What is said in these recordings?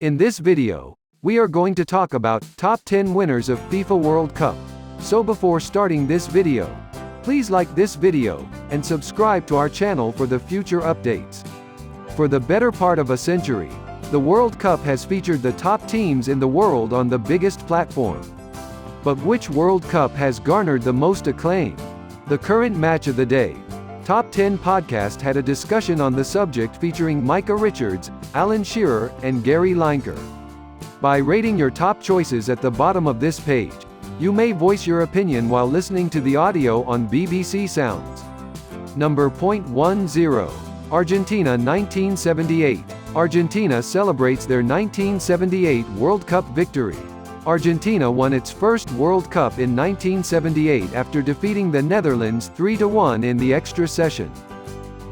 In this video, we are going to talk about top 10 winners of FIFA World Cup. So before starting this video, please like this video, and subscribe to our channel for the future updates. For the better part of a century, the World Cup has featured the top teams in the world on the biggest platform. But which World Cup has garnered the most acclaim? The current match of the day. Top 10 podcast had a discussion on the subject featuring Micah Richards, Alan Shearer, and Gary Lineker. By rating your top choices at the bottom of this page, you may voice your opinion while listening to the audio on BBC Sounds. Number 10. Argentina 1978. Argentina celebrates their 1978 World Cup victory. Argentina won its first World Cup in 1978 after defeating the Netherlands 3-1 in the extra session.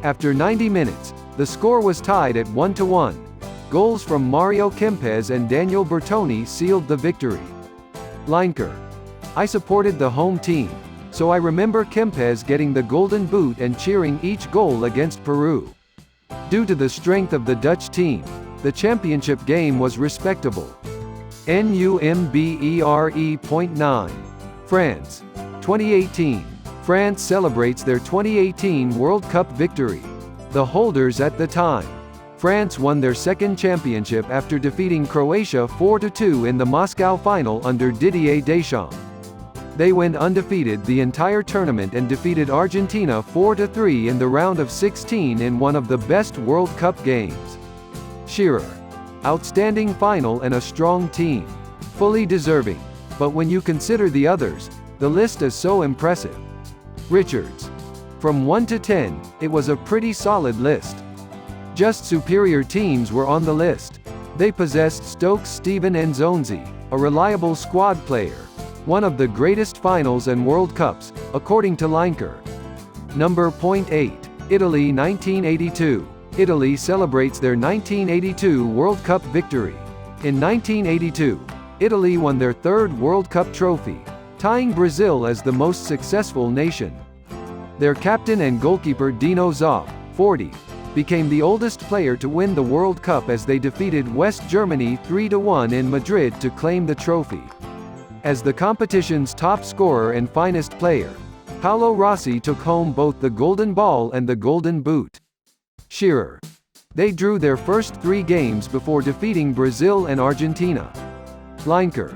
After 90 minutes, the score was tied at 1-1. Goals from Mario Kempes and Daniel Bertoni sealed the victory. Lineker. I supported the home team, so I remember Kempes getting the golden boot and cheering each goal against Peru. Due to the strength of the Dutch team, the championship game was respectable. Number 9. France. 2018. France celebrates their 2018 World Cup victory. The holders at the time. France won their second championship after defeating Croatia 4-2 in the Moscow final under Didier Deschamps. They went undefeated the entire tournament and defeated Argentina 4-3 in the round of 16 in one of the best World Cup games. Shearer. Outstanding final and a strong team. Fully deserving. But when you consider the others, the list is so impressive. Richards. From 1 to 10, it was a pretty solid list. Just superior teams were on the list. They possessed Stokes, Steven and Zonzi, a reliable squad player. One of the greatest finals and World Cups, according to Lineker. Number 8. Italy 1982. Italy celebrates their 1982 World Cup victory. In 1982, Italy won their third World Cup trophy, tying Brazil as the most successful nation. Their captain and goalkeeper Dino Zoff, 40, became the oldest player to win the World Cup as they defeated West Germany 3-1 in Madrid to claim the trophy. As the competition's top scorer and finest player, Paolo Rossi took home both the Golden Ball and the Golden Boot. Shearer. They drew their first 3 games before defeating Brazil and Argentina. Lineker.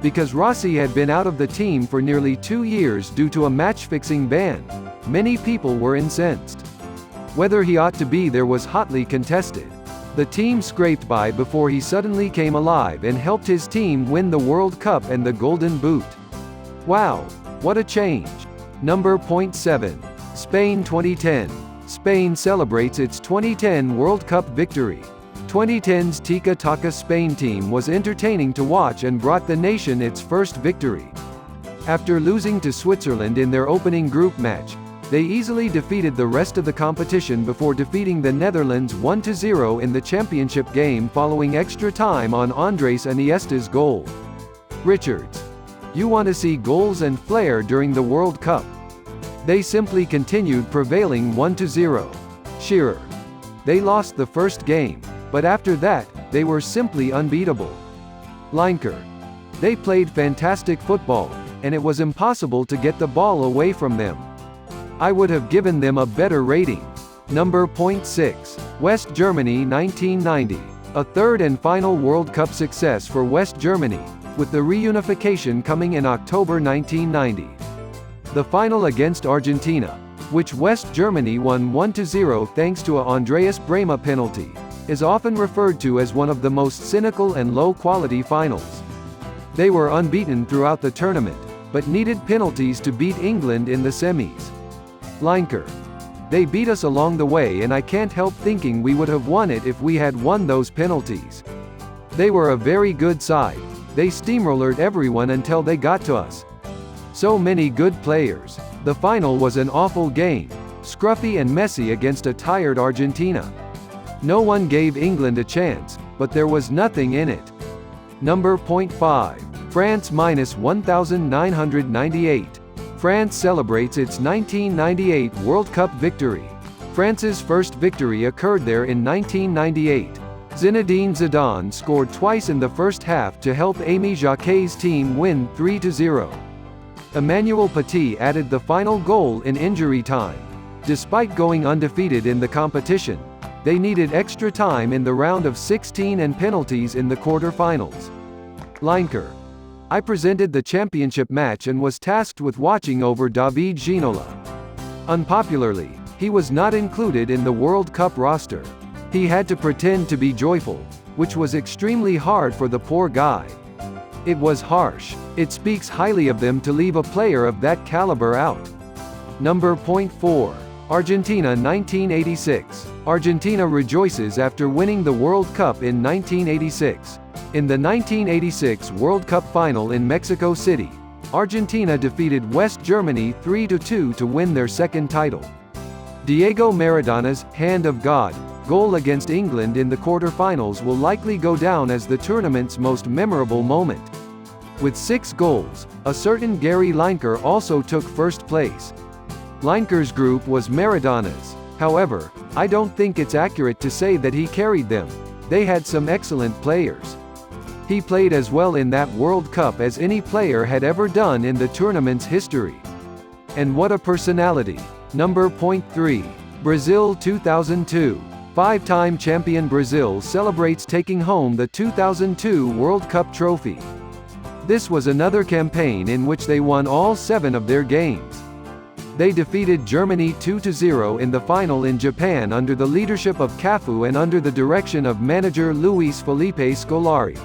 Because Rossi had been out of the team for nearly 2 years due to a match-fixing ban, many people were incensed. Whether he ought to be there was hotly contested. The team scraped by before he suddenly came alive and helped his team win the World Cup and the Golden Boot. Wow, what a change. Number 7. Spain 2010. Spain celebrates its 2010 World Cup victory. 2010's Tiki-Taka Spain team was entertaining to watch and brought the nation its first victory. After losing to Switzerland in their opening group match, they easily defeated the rest of the competition before defeating the Netherlands 1-0 in the championship game following extra time on Andres Iniesta's goal. Richards. You want to see goals and flair during the World Cup. They simply continued prevailing 1-0. Shearer. They lost the first game, but after that, they were simply unbeatable. Lineker. They played fantastic football, and it was impossible to get the ball away from them. I would have given them a better rating. Number 6. West Germany 1990. A third and final World Cup success for West Germany, with the reunification coming in October 1990. The final against Argentina, which West Germany won 1-0 thanks to a Andreas Brehme penalty, is often referred to as one of the most cynical and low-quality finals. They were unbeaten throughout the tournament, but needed penalties to beat England in the semis. Lineker. They beat us along the way and I can't help thinking we would have won it if we had won those penalties. They were a very good side. They steamrollered everyone until they got to us. So many good players. The final was an awful game, scruffy and messy against a tired Argentina. No one gave England a chance, but there was nothing in it. Number 5. France -1998. France celebrates its 1998 World Cup victory. France's first victory occurred there in 1998. Zinedine Zidane scored twice in the first half to help Aimé Jacquet's team win 3-0. Emmanuel Petit added the final goal in injury time. Despite going undefeated in the competition, they needed extra time in the round of 16 and penalties in the quarter-finals. Lineker. I presented the championship match and was tasked with watching over David Ginola. Unpopularly, he was not included in the World Cup roster. He had to pretend to be joyful, which was extremely hard for the poor guy. It was harsh. It speaks highly of them to leave a player of that caliber out. Number 4. Argentina 1986. Argentina rejoices after winning the World Cup in 1986. In the 1986 World Cup final in Mexico City, Argentina defeated West Germany 3-2 to win their second title. Diego Maradona's "Hand of God" goal against England in the quarter-finals will likely go down as the tournament's most memorable moment. With 6 goals, a certain Gary Lineker also took first place. Lineker's group was Maradona's. However, I don't think it's accurate to say that he carried them. They had some excellent players. He played as well in that World Cup as any player had ever done in the tournament's history. And what a personality. Number 3. Brazil 2002. 5-time champion Brazil celebrates taking home the 2002 World Cup trophy. This was another campaign in which they won all 7 of their games. They defeated Germany 2-0 in the final in Japan under the leadership of Cafu and under the direction of manager Luis Felipe Scolari.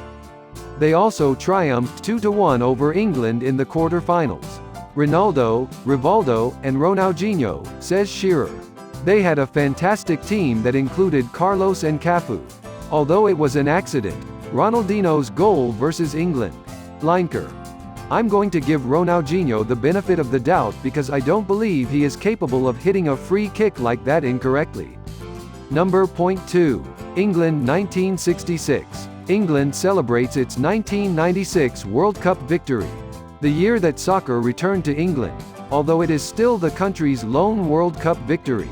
They also triumphed 2-1 over England in the quarter-finals. Ronaldo, Rivaldo, and Ronaldinho, says Shearer. They had a fantastic team that included Carlos and Cafu. Although it was an accident, Ronaldinho's goal versus England. Lineker. I'm going to give Ronaldinho the benefit of the doubt because I don't believe he is capable of hitting a free kick like that incorrectly. Number 2. England 1966. England celebrates its 1996 World Cup victory. The year that soccer returned to England, although it is still the country's lone World Cup victory.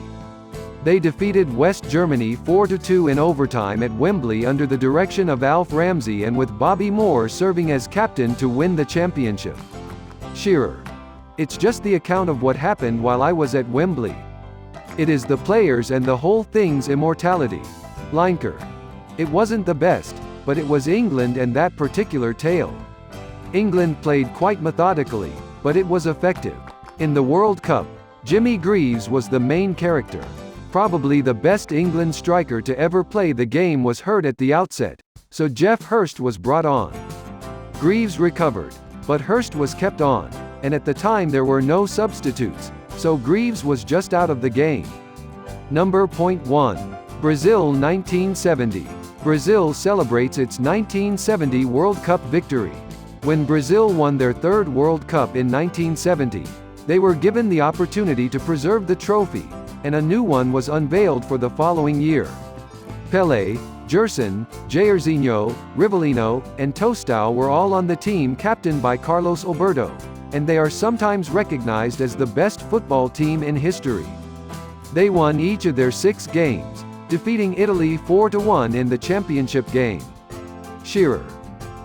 They defeated West Germany 4-2 in overtime at Wembley under the direction of Alf Ramsey and with Bobby Moore serving as captain to win the championship. Shearer. It's just the account of what happened while I was at Wembley. It is the players and the whole thing's immortality. Lineker. It wasn't the best, but it was England and that particular tale. England played quite methodically, but it was effective. In the World Cup, Jimmy Greaves was the main character. Probably the best England striker to ever play the game was hurt at the outset, so Geoff Hurst was brought on. Greaves recovered, but Hurst was kept on, and at the time there were no substitutes, so Greaves was just out of the game. Number 1. Brazil 1970. Brazil celebrates its 1970 World Cup victory. When Brazil won their 3rd World Cup in 1970, they were given the opportunity to preserve the trophy, and a new one was unveiled for the following year. Pelé, Gerson, Jairzinho, Rivellino, and Tostão were all on the team captained by Carlos Alberto, and they are sometimes recognized as the best football team in history. They won each of their 6 games, defeating Italy 4-1 in the championship game. Shearer.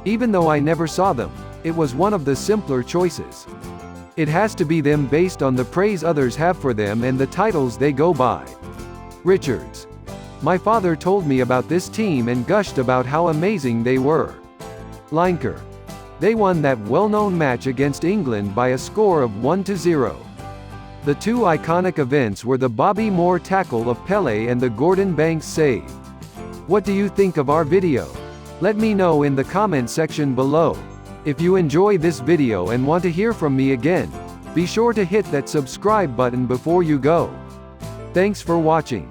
Even though I never saw them, it was one of the simpler choices. It has to be them based on the praise others have for them and the titles they go by. Richards. My father told me about this team and gushed about how amazing they were. Lineker. They won that well-known match against England by a score of 1-0. The 2 iconic events were the Bobby Moore tackle of Pelé and the Gordon Banks save. What do you think of our video? Let me know in the comment section below. If you enjoy this video and want to hear from me again, be sure to hit that subscribe button before you go. Thanks for watching.